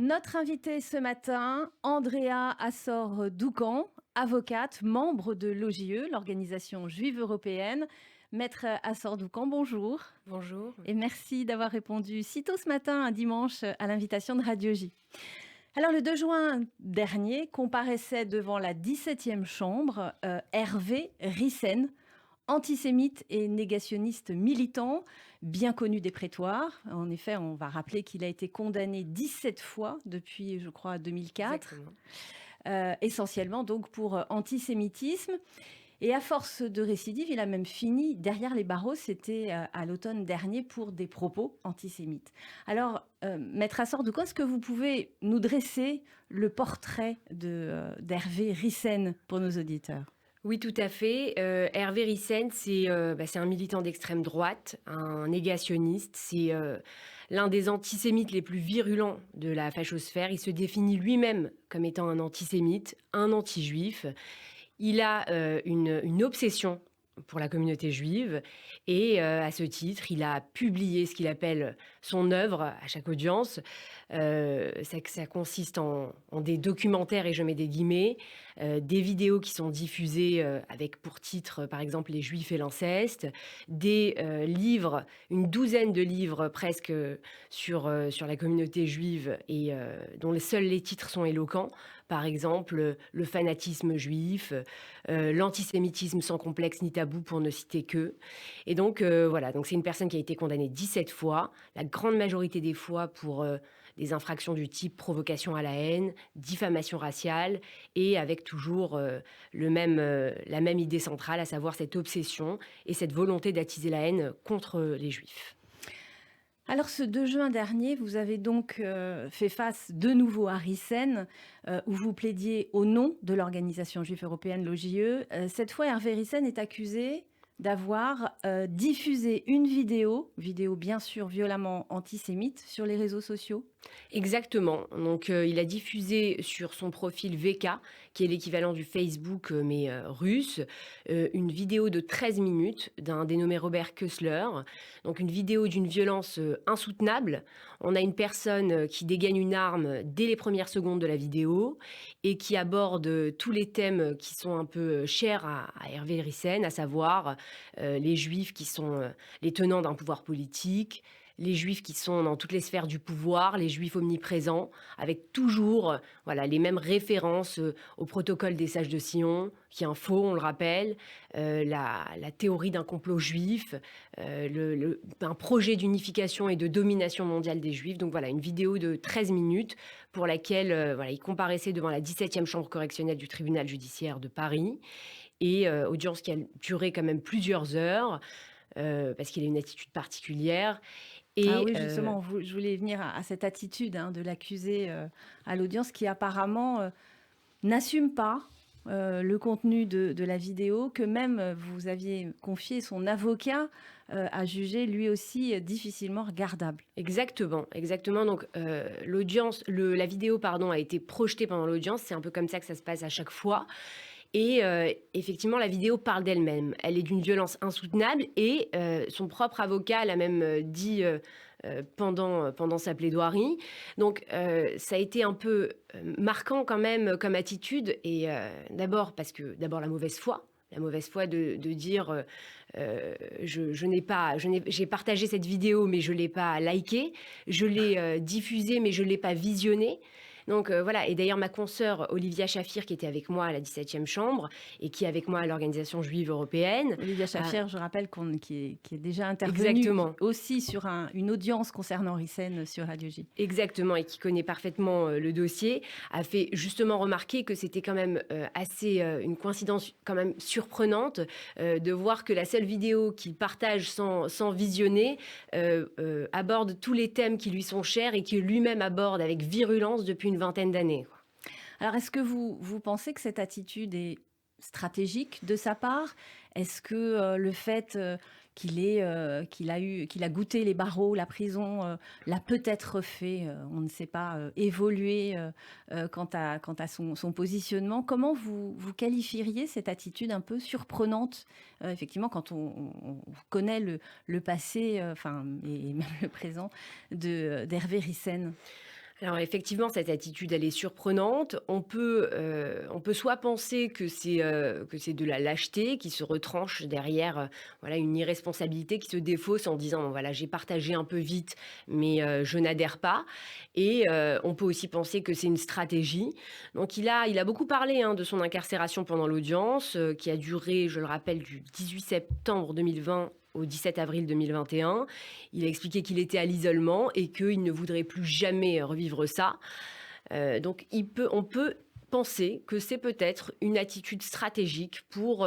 Notre invitée ce matin, Andrea Assor-Doucan, avocate, membre de l'OJE, l'Organisation juive européenne. Maître Assor-Doucan, bonjour. Bonjour. Et merci d'avoir répondu si tôt ce matin, un dimanche, à l'invitation de Radio J. Alors, le 2 juin dernier, comparaissait devant la 17e chambre Hervé Ryssen, antisémite et négationniste militant, bien connu des prétoires. En effet, on va rappeler qu'il a été condamné 17 fois depuis, je crois, 2004, Exactement. essentiellement donc pour antisémitisme. Et à force de récidive, il a même fini derrière les barreaux, c'était à l'automne dernier, pour des propos antisémites. Alors, Maître Assor-Doucan, est-ce que vous pouvez nous dresser le portrait d'Hervé Ryssen pour nos auditeurs? Oui, tout à fait. Hervé Ryssen, c'est un militant d'extrême droite, un négationniste. C'est l'un des antisémites les plus virulents de la fachosphère. Il se définit lui-même comme étant un antisémite, un anti-juif. Il a une obsession pour la communauté juive et à ce titre, il a publié ce qu'il appelle son œuvre à chaque audience. Ça consiste en des documentaires, et je mets des guillemets, des vidéos qui sont diffusées avec pour titre, par exemple, les Juifs et l'inceste, des livres, une douzaine de livres presque sur la communauté juive et dont seuls les titres sont éloquents. Par exemple, le fanatisme juif, l'antisémitisme sans complexe ni tabou, pour ne citer que. Et donc, voilà, donc c'est une personne qui a été condamnée 17 fois, la grande majorité des fois pour des infractions du type provocation à la haine, diffamation raciale, et avec toujours la même idée centrale, à savoir cette obsession et cette volonté d'attiser la haine contre les juifs. Alors, ce 2 juin dernier, vous avez donc fait face de nouveau à Ryssen, où vous plaidiez au nom de l'Organisation juive européenne, l'OJE. Cette fois, Hervé Ryssen est accusé d'avoir diffusé une vidéo bien sûr violemment antisémite, sur les réseaux sociaux. Exactement. Donc, il a diffusé sur son profil VK, qui est l'équivalent du Facebook, mais russe, une vidéo de 13 minutes d'un dénommé Robert Kössler. Donc, une vidéo d'une violence insoutenable. On a une personne qui dégaine une arme dès les premières secondes de la vidéo et qui aborde tous les thèmes qui sont un peu chers à Hervé Ryssen, à savoir les Juifs qui sont les tenants d'un pouvoir politique, les Juifs qui sont dans toutes les sphères du pouvoir, les Juifs omniprésents, avec toujours les mêmes références au protocole des sages de Sion, qui est un faux, on le rappelle, la théorie d'un complot juif, un projet d'unification et de domination mondiale des Juifs. Donc voilà, une vidéo de 13 minutes pour laquelle il comparaissait devant la 17e chambre correctionnelle du tribunal judiciaire de Paris, et audience qui a duré quand même plusieurs heures, parce qu'il a une attitude particulière. Ah Et oui, justement, je voulais venir à cette attitude de l'accusé à l'audience, qui apparemment n'assume pas le contenu de la vidéo, que même vous aviez confié son avocat à juger lui aussi difficilement regardable. exactement, exactement. Donc l'audience, la vidéo, pardon, a été projetée pendant l'audience. C'est un peu comme ça que ça se passe à chaque fois. Et effectivement, la vidéo parle d'elle-même. Elle est d'une violence insoutenable, et son propre avocat l'a même dit pendant sa plaidoirie. Donc ça a été un peu marquant quand même comme attitude, et d'abord la mauvaise foi. La mauvaise foi de dire j'ai partagé cette vidéo, mais je l'ai pas likée, je l'ai diffusée, mais je l'ai pas visionnée. Donc voilà, et d'ailleurs ma consoeur Olivia Shafir, qui était avec moi à la 17e chambre et qui est avec moi à l'Organisation juive européenne. Olivia Shafir, je rappelle qui est déjà intervenue Exactement. aussi sur une audience concernant Ryssen sur Radio J. Exactement, et qui connaît parfaitement le dossier, a fait justement remarquer que c'était quand même une coïncidence quand même surprenante de voir que la seule vidéo qu'il partage sans visionner aborde tous les thèmes qui lui sont chers et qu'il lui-même aborde avec virulence depuis une vingtaine d'années. Alors, est-ce que vous pensez que cette attitude est stratégique de sa part? Est-ce que le fait qu'il a goûté les barreaux, la prison, l'a peut-être fait, on ne sait pas, évoluer quant à son positionnement? Comment vous qualifieriez cette attitude un peu surprenante, effectivement, quand on connaît le passé, et même le présent d'Hervé Ryssen? Alors effectivement, cette attitude, elle est surprenante. On peut soit penser que c'est de la lâcheté qui se retranche derrière, voilà, une irresponsabilité qui se défausse en disant: «Bon voilà, j'ai partagé un peu vite, mais je n'adhère pas» et on peut aussi penser que c'est une stratégie. Donc il a beaucoup parlé, hein, de son incarcération pendant l'audience, qui a duré, je le rappelle, du 18 septembre 2020 au 17 avril 2021. Il a expliqué qu'il était à l'isolement et qu'il ne voudrait plus jamais revivre ça. Donc on peut penser que c'est peut-être une attitude stratégique pour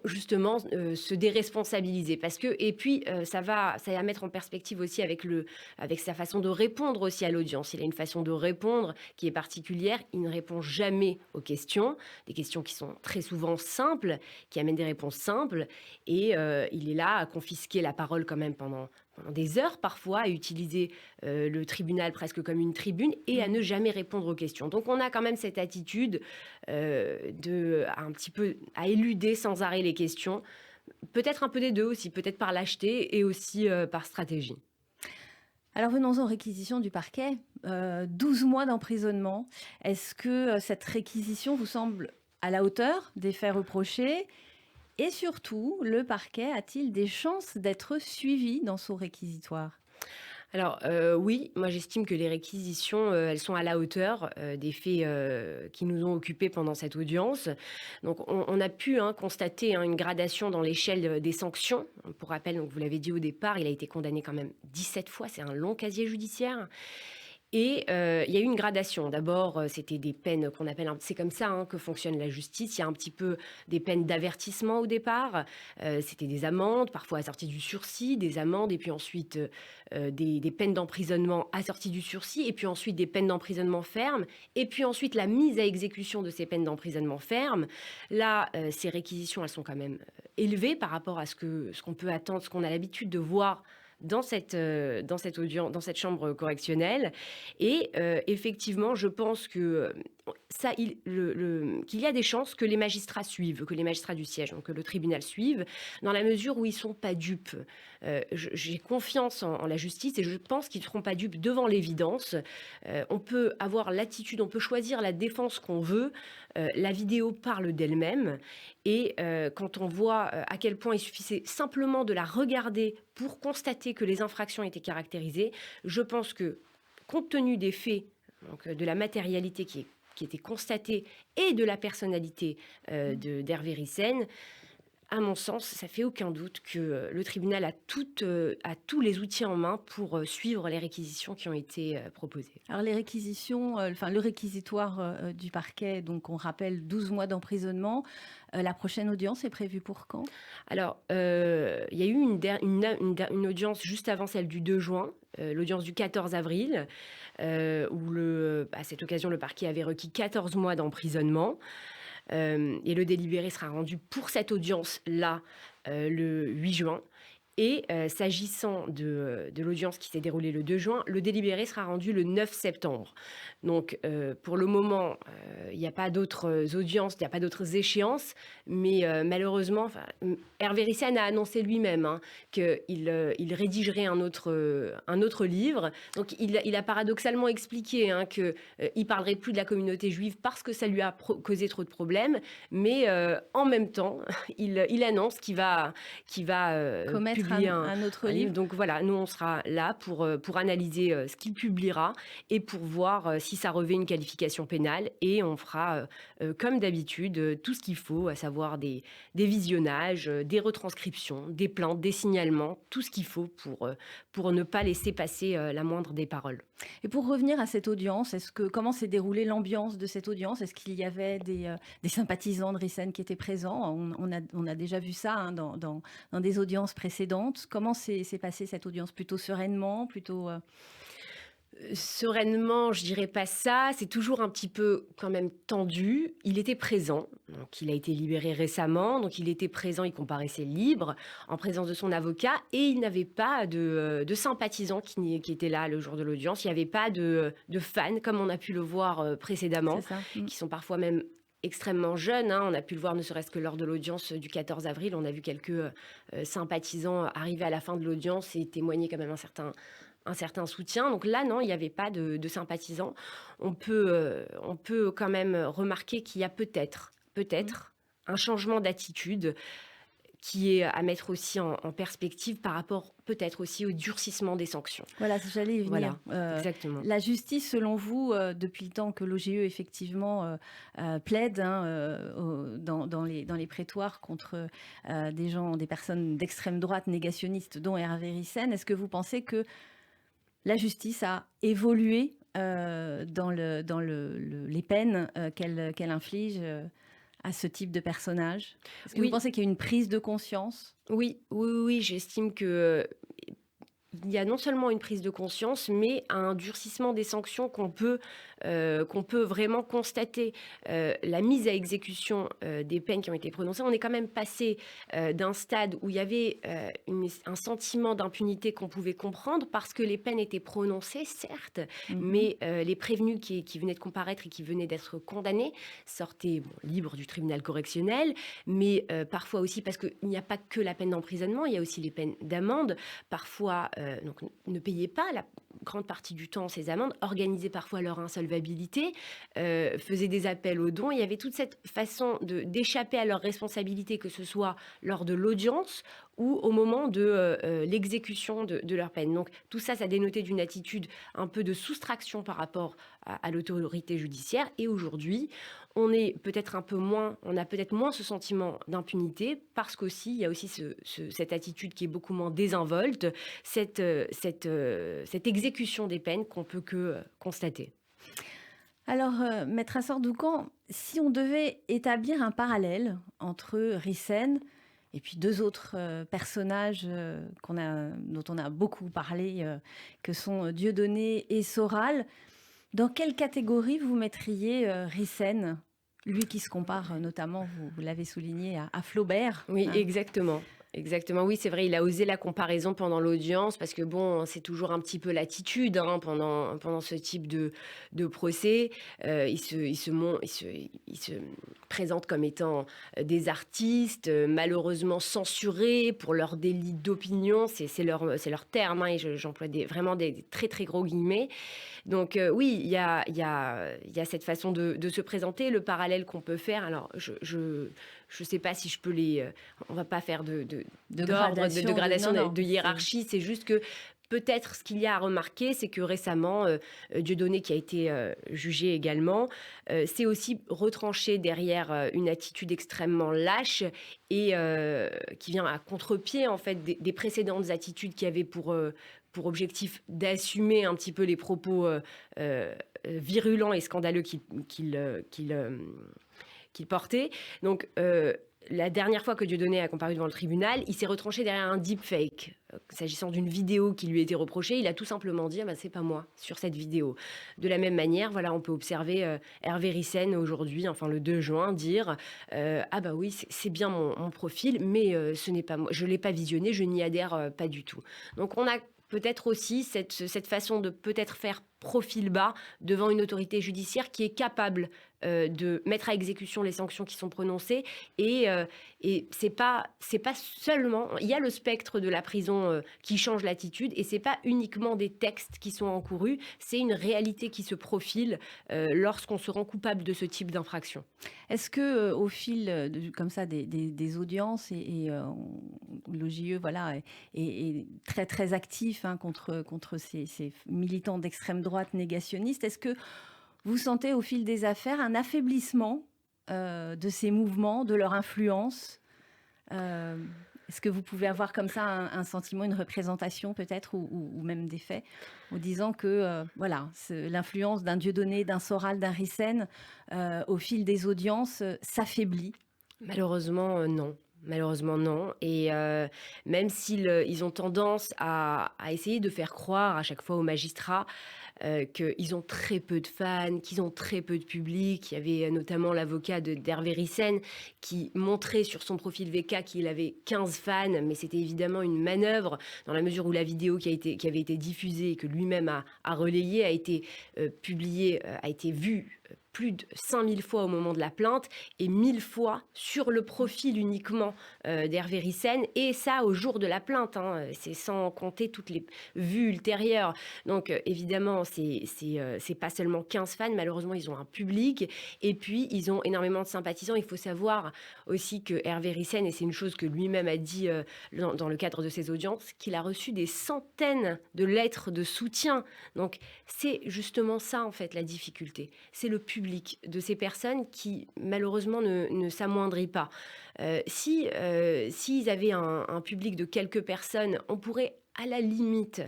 justement se déresponsabiliser. Parce que, et puis, ça va mettre en perspective aussi avec sa façon de répondre aussi à l'audience. Il a une façon de répondre qui est particulière. Il ne répond jamais aux questions, des questions qui sont très souvent simples, qui amènent des réponses simples. Et il est là à confisquer la parole quand même pendant des heures parfois, à utiliser le tribunal presque comme une tribune et à ne jamais répondre aux questions. Donc on a quand même cette attitude un petit peu à éluder sans arrêt les questions. Peut-être un peu des deux aussi, peut-être par lâcheté et aussi par stratégie. Alors venons-en aux réquisitions du parquet. 12 mois d'emprisonnement. Est-ce que cette réquisition vous semble à la hauteur des faits reprochés? Et surtout, le parquet a-t-il des chances d'être suivi dans son réquisitoire? Alors oui, moi j'estime que les réquisitions, elles sont à la hauteur, des faits, qui nous ont occupés pendant cette audience. Donc on a pu, hein, constater, hein, une gradation dans l'échelle, des sanctions. Pour rappel, donc vous l'avez dit au départ, il a été condamné quand même 17 fois, c'est un long casier judiciaire. Et il y a eu une gradation. D'abord, c'était des peines qu'on appelle c'est comme ça, hein, que fonctionne la justice. Il y a un petit peu des peines d'avertissement au départ. C'était des amendes, parfois assorties du sursis, des amendes et puis ensuite, des peines d'emprisonnement assorties du sursis et puis ensuite des peines d'emprisonnement ferme et puis ensuite la mise à exécution de ces peines d'emprisonnement ferme. Là, ces réquisitions, elles sont quand même, élevées par rapport à ce qu'on peut attendre, ce qu'on a l'habitude de voir dans cette chambre correctionnelle. Et effectivement, je pense que qu'il y a des chances que les magistrats suivent, que les magistrats du siège, donc que le tribunal suive, dans la mesure où ils ne sont pas dupes. J'ai confiance en la justice et je pense qu'ils ne seront pas dupes devant l'évidence. On peut avoir l'attitude, on peut choisir la défense qu'on veut. La vidéo parle d'elle-même. Et quand on voit à quel point il suffisait simplement de la regarder pour constater que les infractions étaient caractérisées, je pense que, compte tenu des faits, donc de la matérialité qui était constatée et de la personnalité d'Hervé Ryssen, à mon sens, ça fait aucun doute que le tribunal a tous les outils en main pour suivre les réquisitions qui ont été proposées. Alors les réquisitions, enfin le réquisitoire du parquet, donc on rappelle 12 mois d'emprisonnement. La prochaine audience est prévue pour quand? Alors, il y a eu une audience juste avant celle du 2 juin, l'audience du 14 avril, où à cette occasion, le parquet avait requis 14 mois d'emprisonnement. Et le délibéré sera rendu pour cette audience-là le 8 juin. Et s'agissant de l'audience qui s'est déroulée le 2 juin, le délibéré sera rendu le 9 septembre. Donc pour le moment, il n'y a pas d'autres audiences, il n'y a pas d'autres échéances, mais malheureusement, Hervé Ryssen a annoncé lui-même, hein, qu'il rédigerait un autre livre. Donc il a paradoxalement expliqué, hein, qu'il ne parlerait plus de la communauté juive parce que ça lui a causé trop de problèmes, mais en même temps, il annonce qu'il va Commettre publier un autre un livre. livre? Donc voilà, nous on sera là pour analyser ce qu'il publiera et pour voir si ça revêt une qualification pénale. Et on fera, comme d'habitude, tout ce qu'il faut, à savoir des visionnages, des retranscriptions, des plaintes, des signalements, tout ce qu'il faut pour ne pas laisser passer la moindre des paroles. Et pour revenir à cette audience, comment s'est déroulée l'ambiance de cette audience? Est-ce qu'il y avait des sympathisants de Ryssen qui étaient présents? On a déjà vu ça, hein, dans des audiences précédentes. Comment s'est passée cette audience? Plutôt sereinement, plutôt... Sereinement, je dirais pas ça. C'est toujours un petit peu quand même tendu. Il était présent, donc il a été libéré récemment, donc il était présent, il comparaissait libre en présence de son avocat et il n'avait pas de sympathisants qui étaient là le jour de l'audience. Il n'y avait pas de fans comme on a pu le voir précédemment, C'est ça. qui sont parfois même extrêmement jeunes, hein. On a pu le voir ne serait-ce que lors de l'audience du 14 avril. On a vu quelques sympathisants arriver à la fin de l'audience et témoigner quand même un un certain soutien. Donc là, non, il n'y avait pas de sympathisants. On peut quand même remarquer qu'il y a peut-être un changement d'attitude qui est à mettre aussi en perspective par rapport peut-être aussi au durcissement des sanctions. Voilà, j'allais y venir. Voilà, exactement. La justice, selon vous, depuis le temps que l'OGE effectivement plaide dans les prétoires contre des personnes d'extrême droite négationnistes, dont Hervé Ryssen, est-ce que vous pensez que la justice a évolué dans les peines qu'elle inflige à ce type de personnage? Est-ce que vous pensez qu'il y a une prise de conscience? Oui, j'estime que il y a non seulement une prise de conscience, mais un durcissement des sanctions qu'on peut vraiment constater. La mise à exécution des peines qui ont été prononcées, on est quand même passé d'un stade où il y avait un sentiment d'impunité qu'on pouvait comprendre parce que les peines étaient prononcées, certes, mais les prévenus qui venaient de comparaître et qui venaient d'être condamnés sortaient libres du tribunal correctionnel, mais parfois aussi parce qu'il n'y a pas que la peine d'emprisonnement, il y a aussi les peines d'amende. Parfois, donc, ne payaient pas la grande partie du temps ces amendes, organisaient parfois leur insolvabilité, faisaient des appels aux dons. Il y avait toute cette façon d'échapper à leurs responsabilités, que ce soit lors de l'audience ou au moment de l'exécution de leur peine. Donc tout ça, ça dénotait d'une attitude un peu de soustraction par rapport à l'autorité judiciaire. Et aujourd'hui, on a peut-être moins ce sentiment d'impunité parce qu'aussi, il y a aussi cette attitude qui est beaucoup moins désinvolte, cette exécution des peines qu'on peut que constater. Alors, Maître Assor-Doucan, si on devait établir un parallèle entre Ryssen et puis deux autres personnages dont on a beaucoup parlé, que sont Dieudonné et Soral, dans quelle catégorie vous mettriez Ryssen? Lui qui se compare notamment, vous l'avez souligné, à Flaubert. Oui, exactement. Exactement, oui, c'est vrai, il a osé la comparaison pendant l'audience parce que bon, c'est toujours un petit peu l'attitude pendant ce type de procès. Il se présente comme étant des artistes malheureusement censurés pour leur délit d'opinion, c'est leur terme, et j'emploie vraiment des très très gros guillemets. Donc oui, il y a cette façon de se présenter, le parallèle qu'on peut faire. Alors je sais pas si je peux on va pas faire de gradation, de hiérarchie. C'est juste que peut-être ce qu'il y a à remarquer, c'est que récemment, Dieudonné, qui a été jugé également, s'est aussi retranché derrière une attitude extrêmement lâche et qui vient à contre-pied en fait des précédentes attitudes qui avaient pour objectif d'assumer un petit peu les propos virulents et scandaleux qu'il portait. Donc, la dernière fois que Dieudonné a comparu devant le tribunal, il s'est retranché derrière un deepfake. S'agissant d'une vidéo qui lui a été reprochée, il a tout simplement dit c'est pas moi sur cette vidéo. De la même manière, voilà, on peut observer Hervé Ryssen aujourd'hui, enfin le 2 juin, dire oui, c'est bien mon profil, mais ce n'est pas moi, je l'ai pas visionné, je n'y adhère pas du tout. Donc on a peut-être aussi cette façon de peut-être faire profil bas devant une autorité judiciaire qui est capable de mettre à exécution les sanctions qui sont prononcées et c'est pas seulement, il y a le spectre de la prison qui change l'attitude et c'est pas uniquement des textes qui sont encourus, c'est une réalité qui se profile lorsqu'on se rend coupable de ce type d'infraction. Est-ce que au fil comme ça des audiences et l'OJE voilà est très très actif contre ces militants d'extrême droite négationnistes, est-ce que vous sentez au fil des affaires un affaiblissement de ces mouvements, de leur influence? Est-ce que vous pouvez avoir comme ça un sentiment, une représentation peut-être, ou même des faits, en disant que l'influence d'un Dieudonné, d'un Soral, d'un Ryssen, au fil des audiences, s'affaiblit? Malheureusement, non. Malheureusement, non. Et même s'ils ont tendance à essayer de faire croire à chaque fois aux magistrats qu'ils ont très peu de fans, qu'ils ont très peu de public. Il y avait notamment l'avocat d'Hervé Ryssen qui montrait sur son profil VK qu'il avait 15 fans, mais c'était évidemment une manœuvre dans la mesure où la vidéo qui avait été diffusée et que lui-même a relayée, a été publiée, a été vue plus de 5000 fois au moment de la plainte et 1000 fois sur le profil uniquement d'Hervé Ryssen, et ça au jour de la plainte, hein, c'est sans compter toutes les vues ultérieures. Donc évidemment, c'est pas seulement 15 fans, malheureusement ils ont un public, et puis ils ont énormément de sympathisants. Il faut savoir aussi que Hervé Ryssen, et c'est une chose que lui-même a dit dans le cadre de ses audiences, qu'il a reçu des centaines de lettres de soutien. Donc c'est justement ça en fait la difficulté, c'est le public de ces personnes qui malheureusement ne s'amoindrit pas. S'ils avaient un public de quelques personnes, on pourrait à la limite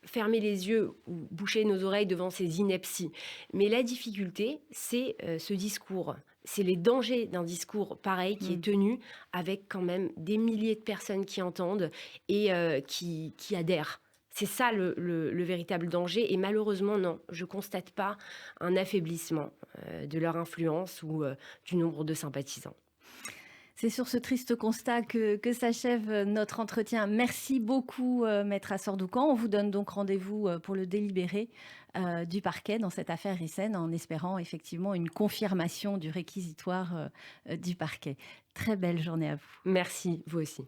fermer les yeux ou boucher nos oreilles devant ces inepties. Mais la difficulté, c'est ce discours. C'est les dangers d'un discours pareil qui est tenu avec quand même des milliers de personnes qui entendent et qui adhèrent. C'est ça le véritable danger. Et malheureusement, non, je ne constate pas un affaiblissement de leur influence ou du nombre de sympathisants. C'est sur ce triste constat que s'achève notre entretien. Merci beaucoup, Maître Assor-Doucan. On vous donne donc rendez-vous pour le délibéré du parquet dans cette affaire Ryssen, en espérant effectivement une confirmation du réquisitoire du parquet. Très belle journée à vous. Merci, vous aussi.